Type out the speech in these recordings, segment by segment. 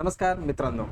नमस्कार मित्रांनो,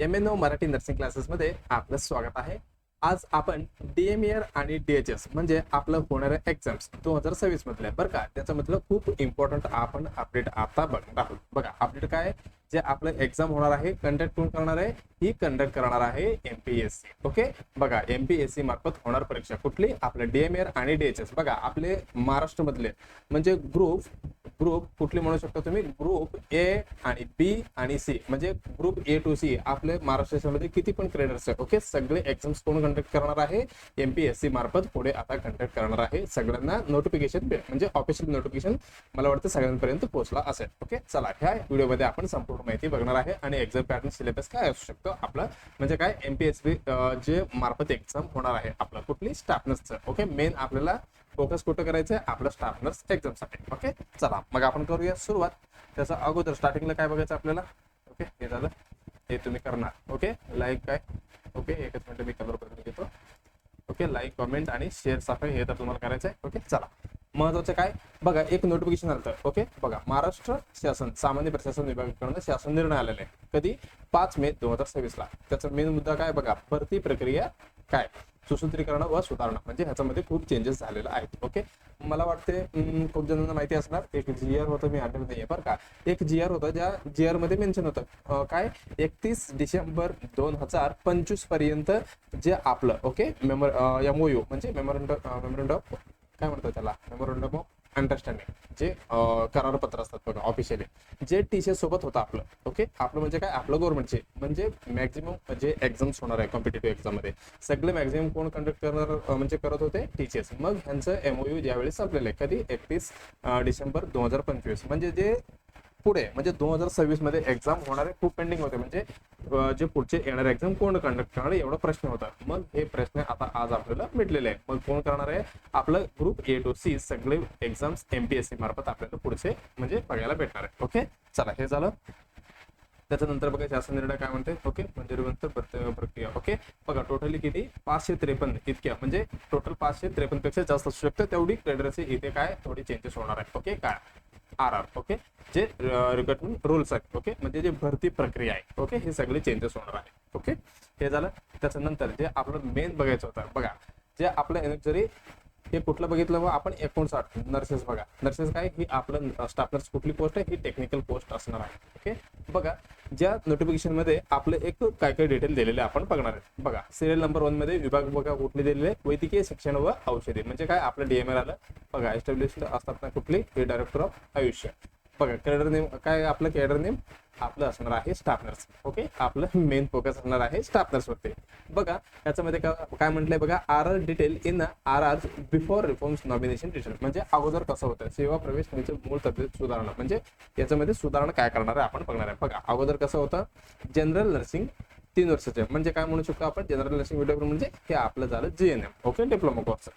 MNO Marathi nursing क्लासेसमध्ये आपलं स्वागत आहे. आज आपण DMER आणि DHS म्हणजे आपलं होणारे एक्झाम्स 2026 मधले बरं का, त्याच्यामधलं खूप इम्पॉर्टंट आपण अपडेट आता बघणार आहोत. बघा अपडेट काय, जे आपलं एक्झाम होणार आहे कंडक्ट कोण करणार आहे, ही कंडक्ट करणार आहे MPSC. ओके, बघा MPSC मार्फत होणार परीक्षा कुठली, आपलं DMER आणि DHS. बघा आपले महाराष्ट्रामधले म्हणजे ग्रुप कुठले म्हणू शकता तुम्ही, ग्रुप ए आणि बी आणि सी म्हणजे ग्रुप ए टू सी. आपले महाराष्ट्रामध्ये किती पण क्रेडर्स आहे, ओके, सगळे एक्झाम्स कोण कंडक्ट करणार आहे, MPSC मार्फत पुढे आता कंडक्ट करणार आहे. सगळ्यांना नोटिफिकेशन म्हणजे ऑफिशियल नोटिफिकेशन मला वाटतं सगळ्यांपर्यंत पोहोचला असेल. ओके, चला ह्या व्हिडिओमध्ये आपण संपूर्ण माहिती बघणार आहे आणि एक्झाम पॅटर्न सिलेबस काय असू शकतो आपलं, म्हणजे काय MPSC जे मार्फत एक्झाम होणार आहे आपलं कुठली स्टाफ नर्सचं. ओके, मेन आपल्याला फोकस कुठं करायचं आहे, आपलं स्टाफ नर्स एक्झामसाठी. ओके, चला मग आपण करूया सुरुवात. त्याचा अगोदर स्टार्टिंगला काय बघायचं आपल्याला. ओके, हे झालं, हे तुम्ही करणार. ओके, लाईक काय, ओके एकच मिनिट मी कलर बदलून घेतो. ओके, लाईक कमेंट आणि शेअर साफाई हे तर तुम्हाला करायचं आहे. ओके, चला महत्वाचं काय बघा, एक नोटिफिकेशन आलं. ओके, बघा महाराष्ट्र शासन सामान्य प्रशासन विभागाकडून शासन निर्णय आलेला आहे कधी 5 मे 2026 ला. त्याचा मेन मुद्दा काय बघा, भरती प्रक्रिया काय सुसूत्रीकरण व सुधारणा, म्हणजे ह्याच्यामध्ये खूप चेंजेस झालेले आहेत. ओके, मला वाटते खूप जणांना माहिती असणार, एक GR होतं, मी आठवत नाहीये बरं का, एक GR होतं ज्या GR मध्ये मेन्शन होतं काय 31 डिसेंबर 2025 पर्यंत जे आपलं ओके MOU म्हणजे मेमोरंडम काय म्हणतात त्याला, मेमोरंडम ऑफ अंडरस्टँडिंग, जे करारपत्र असतात बघा ऑफिशियली, जे TCS सोबत होतं आपलं. ओके, आपलं म्हणजे काय, आपलं गव्हर्नमेंटचे म्हणजे मॅक्झिमम जे एक्झाम्स होणार आहे कॉम्पिटेटिव्ह एक्झाम मध्ये सगळे मॅक्झिमम कोण कंडक्ट करणार म्हणजे करत होते, TCS. मग ह्यांचं MOU ज्यावेळी संपलेलं आहे कधी 31 डिसेंबर 2025, म्हणजे जे पुढे म्हणजे 2026 मध्ये एक्झाम होणारे खूप पेंडिंग होते, म्हणजे जे पुढचे येणारे एक्झाम कोण कंडक्ट करणार एवढा प्रश्न होता. मग हे प्रश्न आता आज आपल्याला मिटलेले आहे. मग कोण करणार आहे, आपलं ग्रुप ए टू सी सगळे एक्झाम्स MPSC मार्फत आपल्याला पुढचे म्हणजे बघायला भेटणार आहे. ओके, चला हे झालं. त्याच्यानंतर बघा शासन निर्णय काय म्हणते. ओके, मंजुरीनंतर प्रक्रिया. ओके, बघा टोटली किती 553 इतक्या, म्हणजे टोटल 553 पेक्षा जास्त असू शकतं तेवढी क्रेडरचे इथे काय थोडी चेंजेस होणार आहे. ओके, काय RR. ओके, जे रिक्रुटमेंट रूल्स आहेत. ओके, म्हणजे जे भरती प्रक्रिया आहे. ओके, हे सगळे चेंजेस होणार आहे. ओके, हे झालं. त्याच्यानंतर जे आपलं मेन बघायचं होतं बघा, जे आपलं जरी हे कुठलं बघितलं मग आपण 59 नर्सेस. बघा नर्सेस काय, ही आपलं स्टाफ नर्स कुठली पोस्ट आहे, ही टेक्निकल पोस्ट असणार आहे. ओके, बघा ज्या नोटिफिकेशन मध्ये आपलं एक काय काय डिटेल दिलेले आपण बघणार आहे. बघा सिरियल नंबर 1 मध्ये विभाग बघा कुठले दिलेले, वैद्यकीय शिक्षण व औषधी, म्हणजे काय आपलं DMR आलं. बघा एस्टॅब्लिश्ड असतात ना कुठली, हे डायरेक्टर ऑफ आयुष्य. बघा कॅडर नेम काय, आपलं कॅडर नेम आपलं असणार आहे स्टाफ नर्स. ओके, आपलं मेन फोकस असणार आहे स्टाफ नर्स वरती. बघा याच्यामध्ये काय म्हटलंय बघा, RR detail in RR before reforms nomination detail, म्हणजे अगोदर कसं होतं सेवा प्रवेश मूळ तब्येत सुधारणा, म्हणजे याच्यामध्ये सुधारणा काय करणार आहे आपण बघणार आहे. बघा अगोदर कसं होतं, जनरल नर्सिंग 3 वर्षाचे, म्हणजे काय म्हणू शकतो आपण जनरल नर्सिंग विभाग, म्हणजे हे आपलं झालं GNM. ओके, डिप्लोमा कोर्स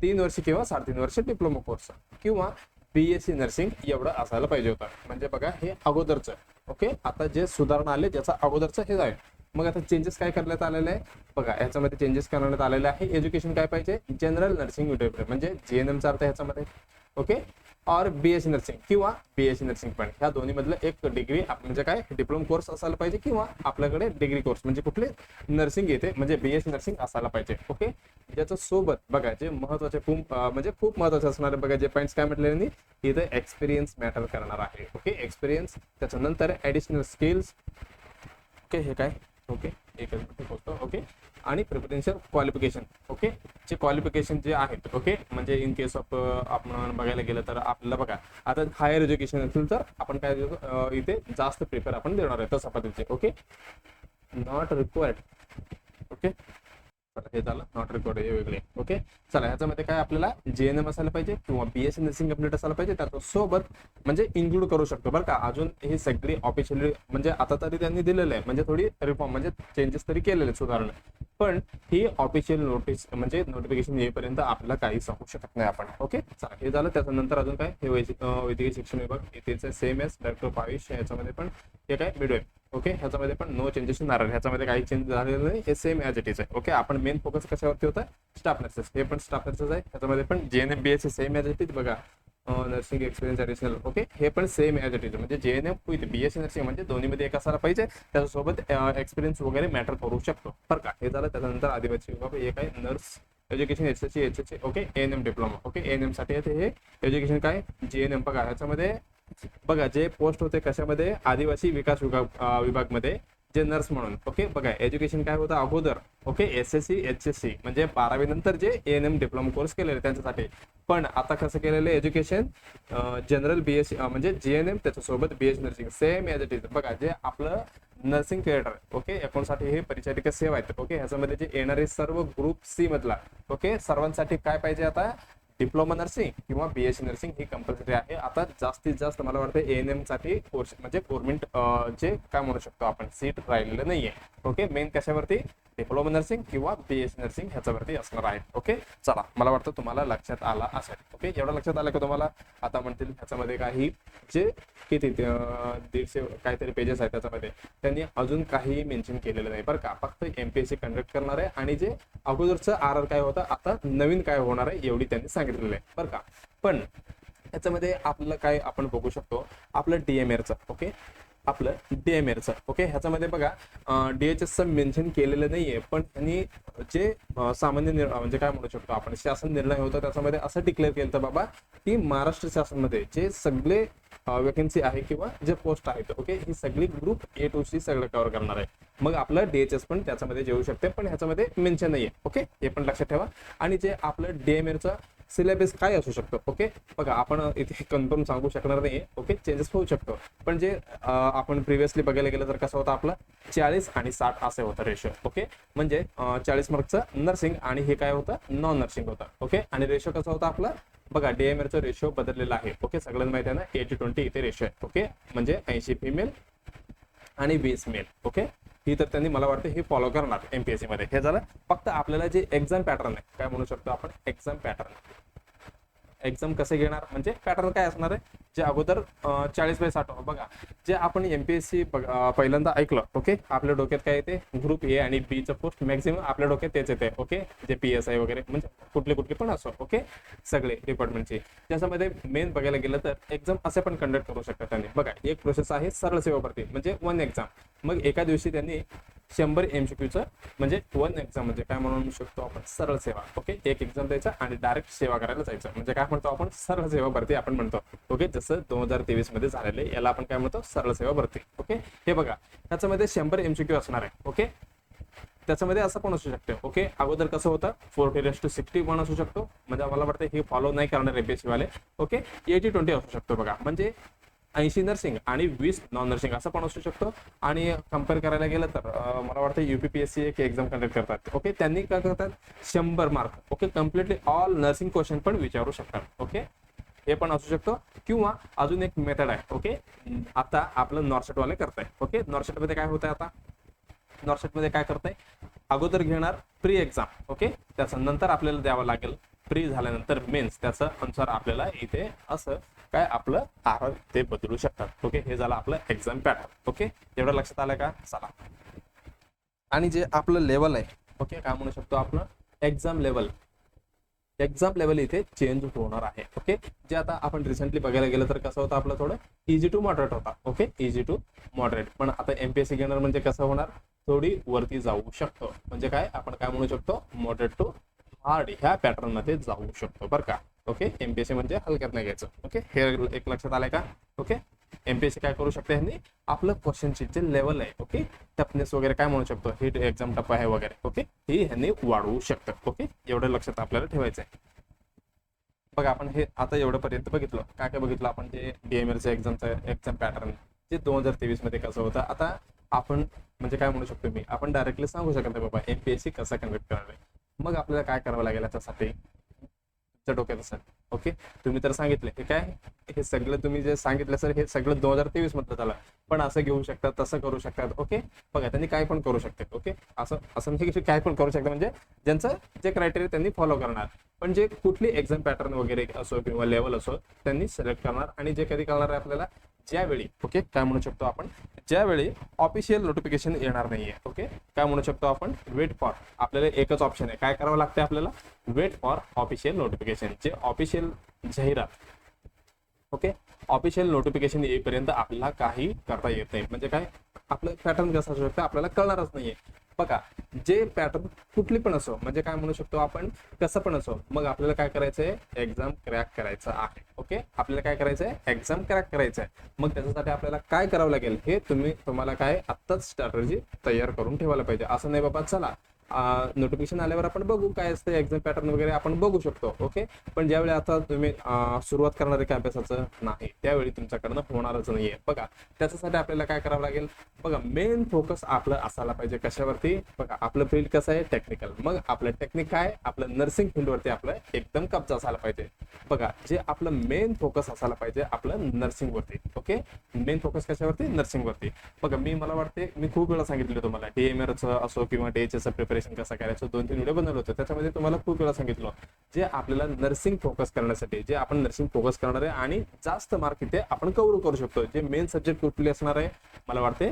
3 वर्ष किंवा 3.5 वर्ष डिप्लोमा कोर्स किंवा BSc नर्सिंग एवढं असायला पाहिजे होतं. म्हणजे बघा हे अगोदरचं. ओके, आता जे सुधारणा आले ज्याचा अगोदरचं हे आहे. मग आता चेंजेस काय करण्यात आलेले आहे बघा, याच्यामध्ये चेंजेस करण्यात आलेले आहे. एज्युकेशन काय पाहिजे, जनरल नर्सिंग विद्यापीठ म्हणजे GNM चा अर्थ ह्याच्यामध्ये. ओके, और BSc नर्सिंग किंवा BSc नर्सिंग पण ह्या दोन्ही मधलं एक डिग्री म्हणजे काय डिप्लोमा कोर्स असायला पाहिजे, किंवा आपल्याकडे डिग्री कोर्स म्हणजे कुठले नर्सिंग येते म्हणजे BSc नर्सिंग असायला पाहिजे. ओके, याच्या सोबत बघा जे महत्वाचे खूप म्हणजे खूप महत्वाचे असणारे बघा जे पॉईंट्स काय म्हटले, इथे एक्सपिरियन्स मॅटर करणार आहे. ओके, एक्सपिरियन्स, त्याच्यानंतर ऍडिशनल स्किल्स. ओके, हे काय ओके एकच मिनिट पोहोचतो. ओके, आणि प्रिफरन्शियल क्वालिफिकेशन. ओके, जे क्वालिफिकेशन जे आहेत. ओके, म्हणजे इन केस ऑफ आपण बघायला गेलं तर आपल्याला बघा आता हायर एज्युकेशन असेल तर आपण काय इथे जास्त प्रिफर आपण देणार आहे तसं पद्धतीचे. Okay, not required. ओके, हे झालं नॉट रिक्वायर्ड हे वेगळे. ओके, चला ह्याच्यामध्ये काय आपल्याला GNM असायला पाहिजे किंवा BSc नर्सिंग कंप्लीट असायला पाहिजे, त्याच्या सोबत म्हणजे इन्क्लूड करू शकतो बरं का. अजून ही सगळी ऑफिशियली म्हणजे आता तरी त्यांनी दिलेलं आहे, म्हणजे थोडी रिफॉर्म म्हणजे चेंजेस तरी केलेले सुधारणा, पण ही ऑफिशियल नोटीस म्हणजे नोटिफिकेशन येईपर्यंत आपल्याला काही सांगू शकत नाही आपण. ओके, चला हे झालं. त्याच्यानंतर अजून काय, हे वैद्यकीय शिक्षण विभाग इथे same S director of Ayush, याच्यामध्ये पण हे काय मिडवे. ओके, ह्याच्यामध्ये पण नो चेंजेस येणार, ह्याच्यामध्ये काही चेंज झालेलं नाही, हे सेम ॲज इट इज आहे. ओके, आपण मेन फोकस कशावरती होता, स्टाफ नर्सेस, हे पण स्टाफ नर्सेस आहे. ह्याच्यामध्ये पण GNM BSc same as it is. बघा नर्सिंग एक्सपिरियन्स ॲडिशनल. ओके, हे पण सेम ॲज इट इज, म्हणजे JNM विथ BSc नर्सिंग म्हणजे दोन्हीमध्ये एक असायला पाहिजे. त्याच्यासोबत एक्सपिरियन्स वगैरे मॅटर करू शकतो बरं का. हे झालं. त्याच्यानंतर आदिवासी विभाग एक आहे nurse education HSC. Okay, ANM diploma. Okay, ANM साठी येते हे एज्युकेशन काय JNM. बघा ह्याच्यामध्ये बघा जे पोस्ट होते कशामध्ये, आदिवासी विकास विभागमध्ये जे नर्स म्हणून. ओके, बघा एज्युकेशन काय होतं अगोदर. ओके, SSC HSC म्हणजे 12वी नंतर जे ANM डिप्लोमा कोर्स केलेले त्यांच्यासाठी. पण आता कसं केलेलं आहे एज्युकेशन जनरल BSc म्हणजे JNM त्याच्यासोबत BSc nursing same as it is. बघा जे आपलं नर्सिंग थिएटर. ओके, अकाउंटसाठी हे परिचारिका सेवा आहेत. ओके, ह्याच्यामध्ये जे येणारे सर्व ग्रुप C मधला. ओके, सर्वांसाठी काय पाहिजे आता डिप्लोमा नर्सिंग किंवा BSc नर्सिंग ही कंपल्सरी आहे. आता जास्तीत जास्त मला वाटतं ANM साठी कोर्स म्हणजे गव्हर्नमेंट जे काय म्हणू शकतो आपण सीट राहिलेलं नाहीये. ओके, मेन कशावरती डिप्लोमा नर्सिंग किंवा BSc नर्सिंग ह्याच्यावरती असणार आहे. ओके, चला मला वाटतं तुम्हाला लक्षात आला असेल. ओके, एवढं लक्षात आलं का तुम्हाला. आता म्हणतील ह्याच्यामध्ये काही जे किती 150 काहीतरी पेजेस आहेत त्याच्यामध्ये त्यांनी अजून काही मेन्शन केलेलं नाही बरं का. फक्त MPSC कंडक्ट करणार आहे आणि जे अगोदरचं RR काय होतं आता नवीन काय होणार आहे एवढी त्यांनी सांगितलेलं आहे बरं का. पण याच्यामध्ये आपलं काय आपण बघू शकतो आपलं DMRचं. ओके, आपलं DMRचं. ओके, ह्याच्यामध्ये बघा DHSचं मेन्शन केलेलं नाहीये, पण त्यांनी जे सामान्य म्हणजे काय म्हणू शकतो आपण शासन निर्णय होता त्याच्यामध्ये असं डिक्लेअर केलं तर बाबा की महाराष्ट्र शासनमध्ये जे सगळे वेकन्सी आहे किंवा जे पोस्ट आहेत. ओके, ही सगळी ग्रुप A to C सगळं कव्हर करणार आहे. मग आपलं DHS पण त्याच्यामध्ये येऊ शकते, पण ह्याच्यामध्ये मेन्शन नाहीये. ओके, हे पण लक्षात ठेवा. आणि जे आपलं DMRचं सिलेबस काय असू शकतो. ओके, बघा आपण इथे कन्फर्म सांगू शकणार नाही. ओके, चेंजेस होऊ शकतो, पण जे आपण प्रिव्हियसली बघायला गेलं तर कसं होतं आपलं 40 आणि 60 असं होतं रेशो. ओके, म्हणजे 40 मार्कचं नर्सिंग आणि हे काय होतं नॉन नर्सिंग होतं. ओके, आणि रेशो कसं होतं आपलं बघा DMRचं रेशो बदललेला आहे. ओके, सगळ्यांना माहिती आहे ना 80-20 इथे रेशो आहे. ओके, म्हणजे 80 फिमेल आणि 20 मेल. ओके, ही तर त्यांनी मला वाटतं हे फॉलो करणार MPSC मध्ये. हे झालं. फक्त आपल्याला जे एक्झाम पॅटर्न आहे काय म्हणू शकतो आपण एक्झाम पॅटर्न. एक्झाम कसे घेणार म्हणजे पॅटर्न काय असणार आहे जे अगोदर 40/60 बघा जे आपण MPSC पहिल्यांदा ऐकलं. ओके, आपल्या डोक्यात काय येते ग्रुप A आणि B चं पोस्ट मॅक्झिमम आपल्या डोक्यात तेच येते. ओके, जे PSI वगैरे म्हणजे कुठले पण असो. ओके, सगळे डिपार्टमेंटचे त्याच्यामध्ये मेन बघायला गेलं तर एक्झाम असे पण कंडक्ट करू शकतात त्यांनी. बघा एक प्रोसेस आहे सरळ सेवा भरती म्हणजे 1 एक्झाम. मग एका दिवशी त्यांनी 100 MCQचं म्हणजे 1 एक्झाम म्हणजे काय म्हणू शकतो आपण सरळ सेवा. ओके, एक एक्झाम द्यायचा आणि डायरेक्ट सेवा करायला जायचं म्हणजे काय म्हणतो आपण सरळ सेवा भरती आपण म्हणतो. ओके, जसं 2023 मध्ये झालेले याला आपण काय म्हणतो सरळ सेवा भरती. ओके, हे बघा त्याच्यामध्ये 100 MCQ असणार आहे. ओके, त्याच्यामध्ये असं पण असू शकतं. ओके, अगोदर कसं होतं 40:60 असू शकतो म्हणजे मला वाटतं हे फॉलो नाही करणार MPSC वाले. ओके, 80-20 असू शकतो बघा म्हणजे 80 नर्सिंग आणि 20 नॉन नर्सिंग असं पण असू शकतो. आणि कम्पेअर करायला गेलं तर मला वाटतं UPPSC एक एक्झाम कंडक्ट करतात. ओके, त्यांनी काय करतात 100 mark. Okay, completely all nursing question पण विचारू शकतात. ओके, हे पण असू शकतो. किंवा अजून एक मेथड आहे. ओके, आता आपलं नॉर्सेट वाले करताय. ओके, नॉर्सेट मध्ये काय होतंय आता नॉर्सेट मध्ये काय करताय अगोदर घेणार प्री एक्झाम. ओके, त्याचं नंतर आपल्याला द्यावं लागेल प्री झाल्यानंतर मेन्स. त्याचं अनुसार आपल्याला इथे असं काय आपलं RR ते बदलू शकतात. ओके, हे झालं आपलं एक्झाम पॅटर्न. ओके, एवढं लक्षात आलं का. चला, आणि जे आपलं लेवल आहे. ओके, काय म्हणू शकतो आपलं एक्झाम लेवल इथे चेंज होणार आहे. ओके, जे आता आपण रिसेंटली बघायला गेलं तर कसं होतं आपलं थोडं इझी टू मॉडरेट होता. ओके, इझी टू मॉडरेट, पण आता MPSC घेणार म्हणजे कसं होणार थोडी वरती जाऊ शकतो म्हणजे काय आपण काय म्हणू शकतो मॉडरेट टू हार्ड ह्या पॅटर्न मध्ये जाऊ शकतो बरं का. ओके, MPSC म्हणजे हलक्यात नाही घ्यायचं. ओके, हे एक लक्षात आलंय का. ओके, MPSC काय करू शकते ह्यांनी आपलं क्वेश्चनची जे लेवल आहे. ओके, टफनेस वगैरे काय म्हणू शकतो ही एक्झाम टफ आहे वगैरे. ओके, ही ह्यांनी वाढवू शकतं. ओके, एवढं लक्षात आपल्याला ठेवायचं आहे. बघा आपण हे आता एवढंपर्यंत बघितलं काय काय बघितलं आपण जे DMRचं एक्झाम पॅटर्न जे 2023 मध्ये कसं होतं. आता आपण म्हणजे काय म्हणू शकतो मी आपण डायरेक्टली सांगू शकत नाही बाबा MPSC कसं कंडक्ट करणार आहे. मग आपल्याला काय करावं लागेल याच्यासाठी डोक्यात असेल. ओके, तुम्ही तर सांगितले हे काय हे सगळं तुम्ही जे सांगितलं सर हे सगळं 2023 मधलं झालं, पण असं घेऊ शकतात तसं करू शकतात. ओके, बघा त्यांनी काय पण करू शकतात. ओके, असं म्हणजे काय पण करू शकतात म्हणजे ज्यांचं जे क्रायटेरिया त्यांनी फॉलो करणार. पण जे कुठली एक्झाम पॅटर्न वगैरे असो किंवा लेवल असो त्यांनी सिलेक्ट करणार. आणि जे कधी करणार आहे आपल्याला ज्यावेळी ओके काय म्हणू शकतो आपण ज्यावेळी ऑफिशियल नोटिफिकेशन येणार नाहीये. ओके, काय म्हणू शकतो आपण वेट फॉर. आपल्याला एकच ऑप्शन आहे काय करावं लागतं आपल्याला वेट फॉर ऑफिशियल नोटिफिकेशन. जे ऑफिशियल जाहिरात ओके. ऑफिशियल नोटिफिकेशन येईपर्यंत आपल्याला काही करता येत नाही. म्हणजे काय, आपलं पॅटर्न कसं असू शकतं आपल्याला कळणारच नाहीये. बघा, जे पॅटर्न कुठली पण असो, म्हणजे काय म्हणू शकतो आपण, कसं पण असो, मग आपल्याला काय करायचंय, एक्झाम क्रॅक करायचं आहे. ओके, आपल्याला काय करायचंय, एक्झाम क्रॅक करायचं आहे. मग त्याच्यासाठी आपल्याला काय करावं लागेल हे तुम्हाला काय आत्ताच स्ट्रॅटर्जी तयार करून ठेवायला पाहिजे. असं नाही बाबा चला नोटिफिकेशन आल्यावर आपण बघू काय असतं एक्झाम पॅटर्न वगैरे आपण बघू शकतो. ओके, पण ज्यावेळी आता तुम्ही सुरुवात करणार आहे काय अभ्यासाचं नाही, त्यावेळी तुमच्याकडनं होणारच नाहीये. बघा, त्याच्यासाठी आपल्याला काय करावं लागेल, बघा मेन फोकस आपलं असायला पाहिजे कशावरती. बघा, आपलं फील्ड कसं आहे, टेक्निकल. मग आपलं टेक्निक काय, आपलं नर्सिंग फील्डवरती आपलं एकदम कब्जा असायला पाहिजे. बघा, जे आपलं मेन फोकस असायला पाहिजे आपलं नर्सिंग वरती. ओके, मेन फोकस कशावरती, नर्सिंग वरती. बघा, मला वाटते मी खूप वेळा सांगितलं तुम्हाला DMRचं असो किंवा DHS प्रिपरेशन कसं करायचं, 2-3 व्हिडिओ बनवले होते. त्याच्यामध्ये तुम्हाला खूप वेळा सांगितलं, जे आपल्याला नर्सिंग फोकस करण्यासाठी, जे आपण नर्सिंग फोकस करणार आहे आणि जास्त मार्क इथे आपण कव्हर करू शकतो. जे मेन सब्जेक्ट कुठले असणार आहे मला वाटते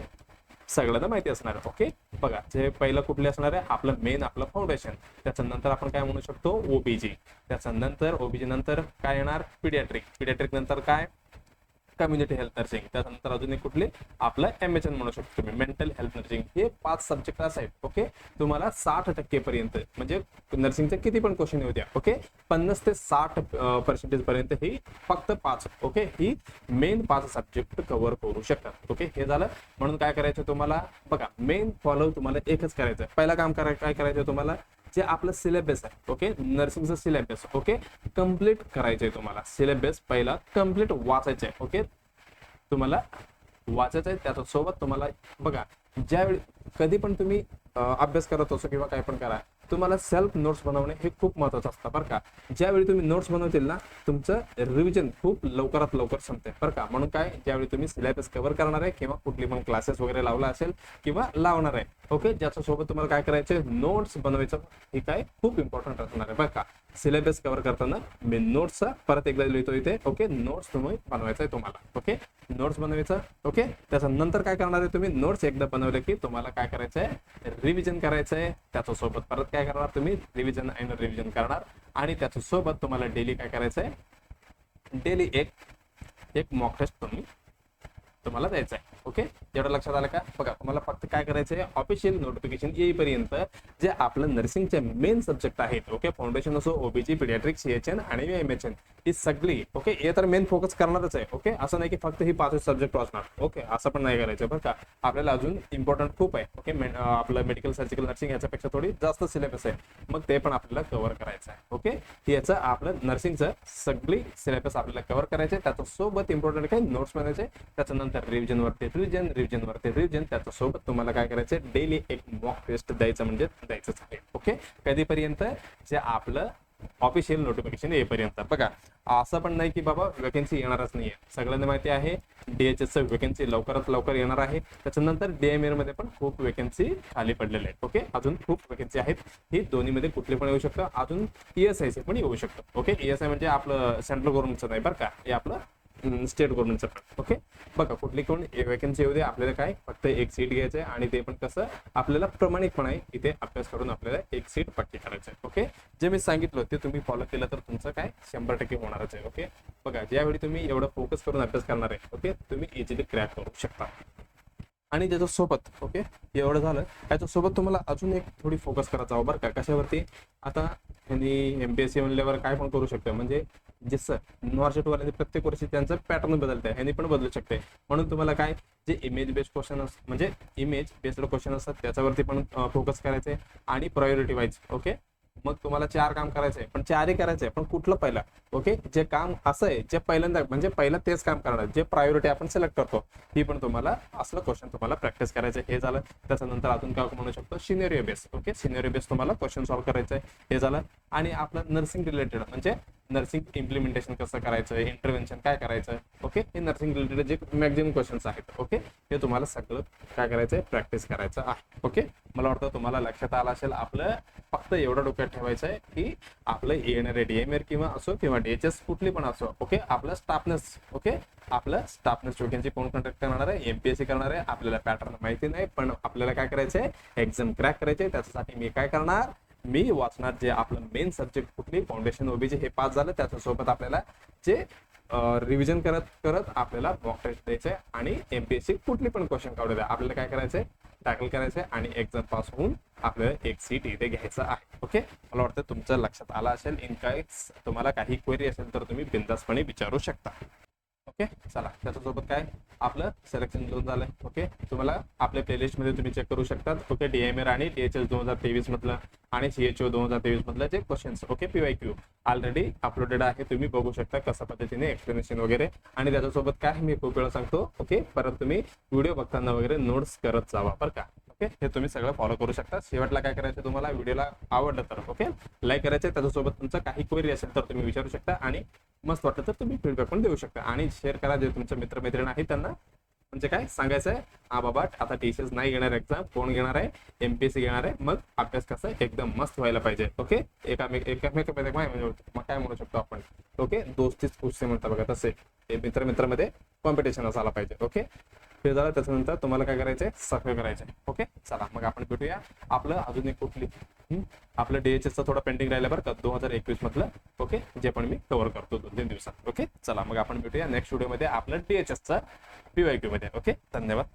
सगळ्यांना माहिती असणार आहे. ओके, बघा, जे पहिलं कुठले असणार आहे आपलं मेन आपलं फाउंडेशन. त्याच्यानंतर आपण काय म्हणू शकतो, OBG. त्याच्यानंतर OBG नंतर काय येणार, पिडियाट्रिक नंतर काय, कम्युनिटी हेल्थ नर्सिंग. त्यानंतर अजून एक कुठली आपलं MHN म्हणू शकतो तुम्ही, मेंटल हेल्थ नर्सिंग. हे 5 सब्जेक्ट असं आहेत. ओके, तुम्हाला 60% पर्यंत, म्हणजे नर्सिंगचे किती पण क्वेश्चन येऊ द्या, ओके, 50 ते 60% पर्यंत ही फक्त 5, ओके, ही मेन 5 सब्जेक्ट कव्हर करू शकतात. ओके, हे झालं. म्हणून काय करायचं तुम्हाला, बघा, मेन फॉलो तुम्हाला एकच करायचं. पहिला काम काय करायचं तुम्हाला, जे आपलं सिलेबस आहे, ओके, नर्सिंगचं सिलेबस, ओके, कम्प्लीट करायचंय तुम्हाला. सिलेबस पहिला कम्प्लीट वाचायचं आहे. ओके, तुम्हाला वाचायचं आहे. त्याच्यासोबत तुम्हाला बघा, ज्यावेळी कधी पण तुम्ही अभ्यास करत असो किंवा काय पण करा, तुम्हाला सेल्फ नोट्स बनवणे हे खूप महत्वाचं असतं बरं का. ज्यावेळी तुम्ही नोट्स बनवतील ना, तुमचं रिव्हिजन खूप लवकरात लवकर संपते बरं का. म्हणून काय, ज्यावेळी तुम्ही सिलेबस कव्हर करणार आहे किंवा कुठली पण क्लासेस वगैरे लावला असेल किंवा लावणार आहे, ओके, ज्याच्यासोबत तुम्हाला काय करायचं, नोट्स बनवायचं, हे काय खूप इम्पॉर्टंट असणार आहे बरं का. सिलेबस कव्हर करताना मी नोट्सचा परत एकदा लिहितो इथे. ओके, नोट्स तुम्ही बनवायचं आहे तुम्हाला. ओके, नोट्स बनवायचं. ओके, त्याच्यानंतर काय करणार आहे तुम्ही, नोट्स एकदा बनवले की तुम्हाला काय करायचं आहे, रिव्हिजन करायचं आहे. त्याच्यासोबत परत काय करणार तुम्ही, रिव्हिजन करणार. आणि त्याच्यासोबत तुम्हाला डेली काय करायचं आहे, डेली एक मॉक टेस्ट तुम्हाला द्यायचं आहे. ओके, एवढं लक्षात आलं का. बघा, तुम्हाला फक्त काय करायचं आहे, ऑफिशियल नोटिफिकेशन येईपर्यंत जे आपलं नर्सिंगचे मेन सब्जेक्ट आहेत, ओके, फाउंडेशन असो, OBG, पिडियाट्रिक, CHN आणि MHN, ही सगळी, ओके, हे तर मेन फोकस करणारच आहे. ओके, असं नाही की फक्त ही 5 सब्जेक्ट वाचणार. ओके, असं पण नाही करायचं बरं का. आपल्याला अजून इम्पॉर्टंट खूप आहे. ओके, आपलं मेडिकल, सर्जिकल, नर्सिंग याच्यापेक्षा थोडी जास्त सिलेबस आहे, मग ते पण आपल्याला कव्हर करायचं आहे. ओके, याचं आपलं नर्सिंगचं सगळी सिलेबस आपल्याला कव्हर करायचं आहे. त्याच्यासोबत इम्पॉर्टंट काही नोट्स बनायचे. त्याच्यानंतर रिव्हिजन त्याच्यासोबत तुम्हाला काय करायचं, डेली एक मॉक टेस्ट द्यायचं, म्हणजे द्यायचंच आहे. ओके, कधीपर्यंत, जे आपलं ऑफिशियल नोटिफिकेशन येईपर्यंत. बघा, असं पण नाही की बाबा वेकेन्सी येणारच नाहीये. सगळ्यांना माहिती आहे DHS वेकेन्सी लवकरात लवकर येणार आहे. त्याच्यानंतर DMR मध्ये पण खूप वेकेन्सी खाली पडलेले आहेत. ओके, अजून खूप वेकेन्सी आहेत. ही दोन्हीमध्ये कुठली पण येऊ शकतं. अजून ESI पण येऊ शकतं. ओके, ESI म्हणजे आपलं सेंट्रल गव्हर्नमेंटचं नाही बरं का, हे आपलं स्टेट गव्हर्नमेंटचं पण. ओके, बघा, कुठली कोण वेकेन्सी येऊ दे, आपल्याला काय फक्त एक सीट घ्यायचं आहे. आणि ते पण कसं, आपल्याला प्रामाणिकपणे इथे अभ्यास करून आपल्याला एक सीट पक्की करायचं आहे. ओके, जे मी सांगितलं ते तुम्ही फॉलो केलं तर तुमचं काय 100% होणारच आहे. ओके, बघा, ज्यावेळी तुम्ही एवढं फोकस करून अभ्यास करणार आहे, ओके, तुम्ही इझिली क्रॅक करू शकता. आणि त्याच्यासोबत, ओके, एवढं झालं, त्याच्यासोबत तुम्हाला अजून एक थोडी फोकस करायचा बरं का. कशावरती, आता MPSC म्हणल्यावर काय पण करू शकतो, म्हणजे जसं नॉर्जेटवाल्यांनी प्रत्येक वर्षी त्यांचं पॅटर्न बदलतंय, ह्यांनी पण बदलू शकते. म्हणून तुम्हाला काय, जे इमेज बेस्ड क्वेश्चन म्हणजे इमेज बेस्ड क्वेश्चन असतात त्याच्यावरती पण फोकस करायचे. आणि प्रायोरिटी वाईज, ओके, मग तुम्हाला 4 काम करायचंय, पण 4ही करायचंय, पण कुठलं पहिलं. ओके, जे काम असं आहे जे पहिल्यांदा, म्हणजे पहिलं तेच काम करणार, जे प्रायोरिटी आपण सिलेक्ट करतो, ही पण तुम्हाला असलं क्वेश्चन तुम्हाला प्रॅक्टिस करायचं. हे झालं. त्याच्यानंतर अजून काय म्हणू शकतो, scenario base. Okay, scenario base तुम्हाला क्वेश्चन सॉल्व्ह करायचंय. हे झालं. आणि आपलं नर्सिंग रिलेटेड, म्हणजे नर्सिंग इम्प्लिमेंटेशन कसं करायचं, इंटरव्हेन्शन काय करायचं. ओके, हे नर्सिंग रिलेटेड जे मॅक्झिमम क्वेश्चन्स आहेत, ओके, हे तुम्हाला सगळं काय करायचंय, प्रॅक्टिस करायचं आहे. ओके, मला वाटतं तुम्हाला लक्षात आलं असेल. आपलं फक्त एवढं डोक्यात ठेवायचं आहे की आपलं येणारे DMR किंवा असो किंवा DHS कुठली पण असो, ओके, आपलं स्टाफनेस, ओके, आपलं स्टाफनेस वेकेन्सी कोण कंडक्ट करणार आहे, MPSC करणार आहे. आपल्याला पॅटर्न माहिती नाही, पण आपल्याला काय करायचंय, एक्झाम क्रॅक करायचे. त्याच्यासाठी मी काय करणार, मी वाचणार जे आपलं मेन सब्जेक्ट कुठली, फाउंडेशन, OBG हे 5 झालं. त्याच्यासोबत आपल्याला जे रिव्हिजन करत करत आपल्याला मॉक टेस्ट द्यायचे आणि एमपीएससी कुठली पण क्वेश्चन काढू द्या, आपल्याला काय करायचंय, दाखल करायचंय आणि एक्झाम पास होऊन आपल्याला एक सीट इथे घ्यायचं आहे. ओके, मला वाटतं तुमचं लक्षात आलं असेल. इन केस तुम्हाला काही क्वेरी असेल तर तुम्ही बिनधास्तपणे विचारू शकता. ओके, चला त्याच्यासोबत काय आपलं सिलेक्शन झोन झालंय. ओके, तुम्हाला आपल्या प्लेलिस्ट मध्ये तुम्ही चेक करू शकता. ओके, डीएमआर आणि डीएचएस 2023 मधलं आणि सीएचओ 2023 मधलं जे questions okay PYQ already uploaded आहे, तुम्ही बघू शकता कशा पद्धतीने एक्सप्लेनेशन वगैरे. आणि त्याच्यासोबत काय मी खूप वेळा सांगतो, ओके परत तुम्ही व्हिडिओ बघताना वगैरे नोट्स करत जावा बरं का. ओके, हे तुम्ही सगळं फॉलो करू शकता. शेवटला काय करायचं, तुम्हाला व्हिडिओला आवडलं तर ओके लाईक करायचं, त्याच्यासोबत तुमचं काही क्वेरी असेल तर तुम्ही विचारू शकता आणि मस्त वाटलं तर तुम्ही फीडबॅक पण देऊ शकता. आणि शेअर करा जे तुमचे मित्रमैत्रीण आहेत त्यांना, म्हणजे काय सांगायचं आहे, हा बाबा आता टीसीएस नाही घेणार एक्झाम, कोण घेणार आहे, एमपीएससी घेणार आहे, मग अभ्यास कसा एकदम मस्त व्हायला पाहिजे. ओके, एकामेकांमध्ये मग काय म्हणू शकतो आपण, ओके दोस्तीच खुशी म्हणतात बघा, तसे मित्रामध्ये कॉम्पिटिशन असायला पाहिजे. ओके, हे झालं, त्याच्यानंतर तुम्हाला काय करायचंय, सबस्क्राईब करायचंय. ओके, चला मग आपण भेटूया. आपलं अजून एक कुठली आपलं डीएचएसचं थोडं पेंडिंग राहिलं बरं का 2021 मधलं. ओके, जे पण मी कव्हर करतो 2-3 दिवसात. ओके, चला मग आपण भेटूया नेक्स्ट व्हिडिओमध्ये आपलं डीएचएसचं पीवायक्यू मध्ये. ओके, धन्यवाद.